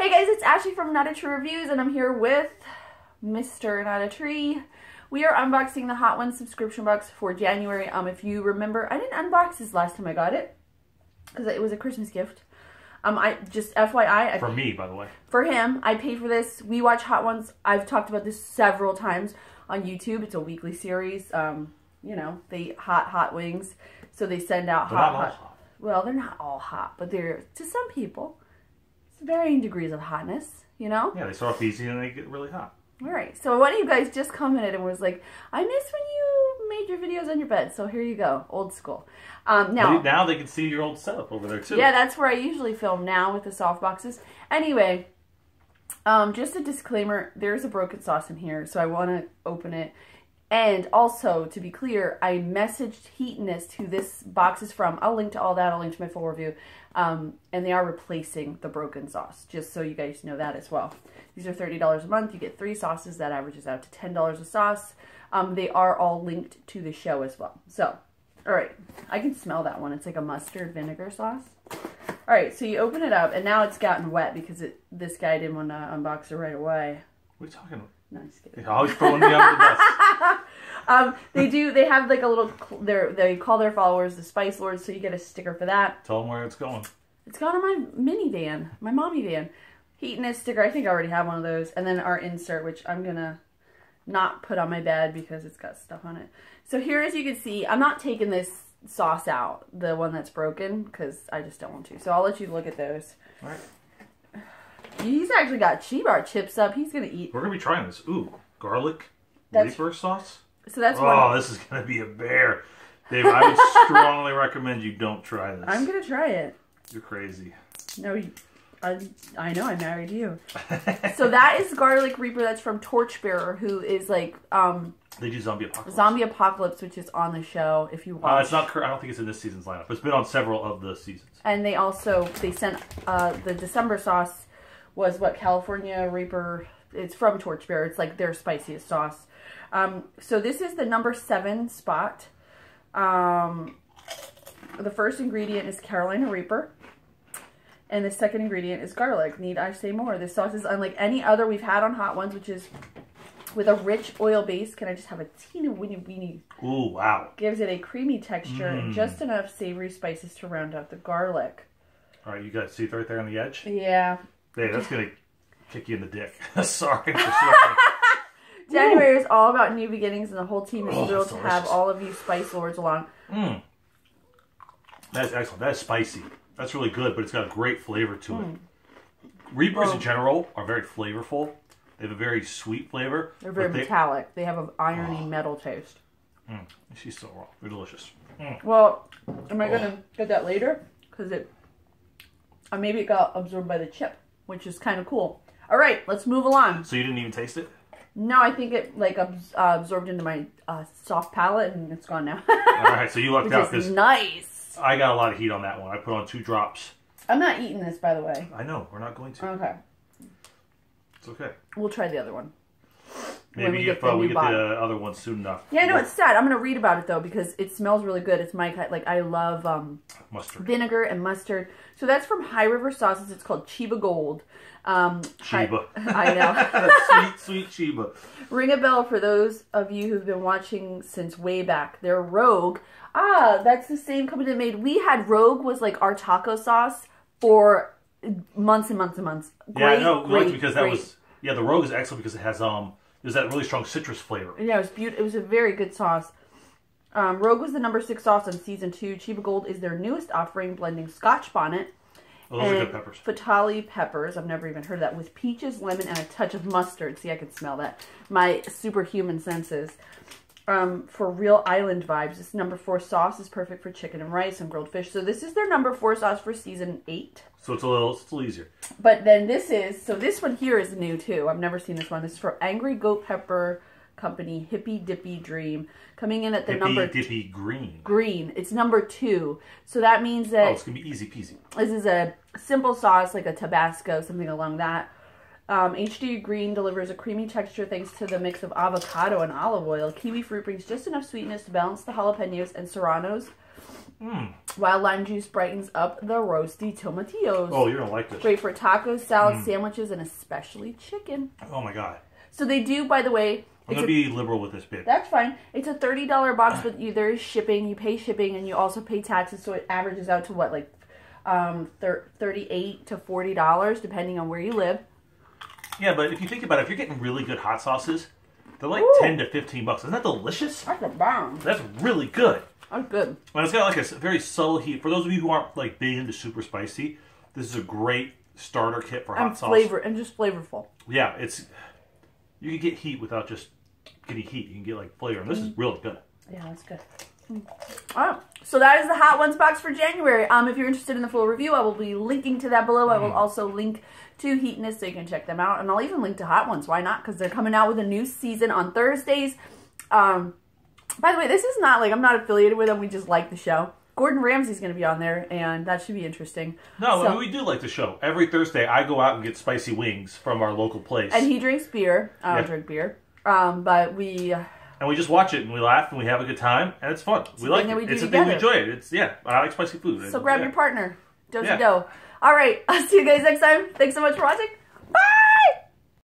Hey guys, it's Ashley from Not a Tree Reviews, and I'm here with Mr. Not a Tree. We are unboxing the Hot Ones subscription box for January. If you remember, I didn't unbox this last time I got it because it was a Christmas gift. I just FYI. For me, by the way. For him, I paid for this. We watch Hot Ones. I've talked about this several times on YouTube. It's a weekly series. You know, they eat hot wings, so they send out hot. Well, they're not all hot, but they're, to some people, it's varying degrees of hotness, you know? Yeah, they start off easy and they get really hot. All right, so one of you guys just commented and was like, I miss when you made your videos on your bed, so here you go, old school. Now they can see your old setup over there, too. Yeah, that's where I usually film now with the soft boxes. Anyway, just a disclaimer, there's a broken sauce in here, so I want to open it. And also, to be clear, I messaged Heatonist, who this box is from. I'll link to all that. I'll link to my full review. And they are replacing the broken sauce, just so you guys know that as well. These are $30 a month. You get 3 sauces. That averages out to $10 a sauce. They are all linked to the show as well. So, all right. I can smell that one. It's like a mustard vinegar sauce. All right, so you open it up, and now it's gotten wet because this guy didn't want to unbox it right away. What are you talking about? No, I'm just kidding. You're always throwing me under the bus. They have like a little, they call their followers the Spice Lords, so you get a sticker for that. Tell them where it's going. It's gone on my minivan, my mommy van. Heatonist sticker, I think I already have one of those. And then our insert, which I'm going to not put on my bed because it's got stuff on it. So here, as you can see, I'm not taking this sauce out, the one that's broken, because I just don't want to. So I'll let you look at those. All right. He's actually got Cheebar chips up. He's going to eat. We're going to be trying this. Ooh, garlic Reaper sauce? So that's this is going to be a bear. Dave, I would strongly recommend you don't try this. I'm going to try it. You're crazy. No, I know, I married you. So that is Garlic Reaper. That's from Torchbearer, who is like... they do Zombie Apocalypse. Zombie Apocalypse, which is on the show, if you watch. It's not. I don't think it's in this season's lineup. It's been on several of the seasons. And they sent the December sauce was what, California Reaper. It's from Torchbearer. It's like their spiciest sauce. So this is the number 7 spot. The first ingredient is Carolina Reaper. And the second ingredient is garlic. Need I say more? This sauce is unlike any other we've had on Hot Ones, which is with a rich oil base. Can I just have a teeny weeny? Ooh, wow. Gives it a creamy texture and just enough savory spices to round out the garlic. All right, you got see it right there on the edge? Yeah. Hey, that's going to kick you in the dick. Sorry for swearing. January is all about new beginnings, and the whole team is thrilled to delicious. have all of you Spice Lords along. That is excellent. That is spicy. That's really good, but it's got a great flavor to it. Reapers in general are very flavorful. They have a very sweet flavor. They're very metallic. They have an irony metal taste. She's so raw. They're delicious. Well, am I going to get that later? Because maybe it got absorbed by the chip, which is kind of cool. All right, let's move along. So you didn't even taste it? No, I think it like absorbed into my soft palate, and it's gone now. All right, so you lucked out because nice. I got a lot of heat on that one. I put on 2 drops. I'm not eating this, by the way. I know. We're not going to. Okay. It's okay. We'll try the other one. Maybe if we get the other one soon enough. Yeah, no, it's sad. I'm going to read about it, though, because it smells really good. It's my kind. Like, I love mustard, vinegar and mustard. So that's from High River Sauces. It's called Chiba Gold. Chiba. I know. sweet Chiba. Ring a bell for those of you who've been watching since way back. They're Rogue. That's the same company that made... We had Rogue was like our taco sauce for months and months and months. Great, because that was... Yeah, the Rogue is excellent because it has there's that really strong citrus flavor. Yeah, it was beautiful. It was a very good sauce. Rogue was the number 6 sauce on season 2. Chiba Gold is their newest offering, blending Scotch bonnet those are good peppers. Fatali peppers. I've never even heard of that. With peaches, lemon, and a touch of mustard. See, I can smell that. My superhuman senses. For real island vibes. This number 4 sauce is perfect for chicken and rice and grilled fish. So this is their number 4 sauce for season 8. So it's a little easier. But then this one here is new too. I've never seen this one. This is for Angry Goat Pepper Company, Hippy Dippy Dream. Coming in at the number... Hippy Dippy Green. Green. It's number 2. So that means that... it's going to be easy peasy. This is a simple sauce, like a Tabasco, something along that. HD Green delivers a creamy texture thanks to the mix of avocado and olive oil. Kiwi fruit brings just enough sweetness to balance the jalapenos and serranos. Wild lime juice brightens up the roasty tomatillos. Oh, you're going to like this. Great for tacos, salads, sandwiches, and especially chicken. Oh, my God. So they do, by the way... I'm going to be liberal with this, babe. That's fine. It's a $30 box, but there is shipping. You pay shipping, and you also pay taxes, so it averages out to what, like $38 to $40, depending on where you live. Yeah, but if you think about it, if you're getting really good hot sauces, they're like 10 to 15 bucks. Isn't that delicious? That's a bomb. That's really good. That's good. And it's got like a very subtle heat. For those of you who aren't like big into super spicy, this is a great starter kit for hot sauce. And just flavorful. Yeah, it's... You can get heat without just getting heat. You can get like flavor. And this is really good. Yeah, that's good. All right. So that is the Hot Ones box for January. If you're interested in the full review, I will be linking to that below. I will also link to Heatonist so you can check them out. And I'll even link to Hot Ones. Why not? Because they're coming out with a new season on Thursdays. By the way, this is not like I'm not affiliated with them. We just like the show. Gordon Ramsay's going to be on there, and that should be interesting. No, so, we do like the show. Every Thursday, I go out and get spicy wings from our local place. And he drinks beer. I don't drink beer. But we... And we just watch it, and we laugh, and we have a good time, and it's fun. We like it. It's a thing we enjoy it. It's, I like spicy food. So grab your partner. Dozy-do. All right. I'll see you guys next time. Thanks so much for watching.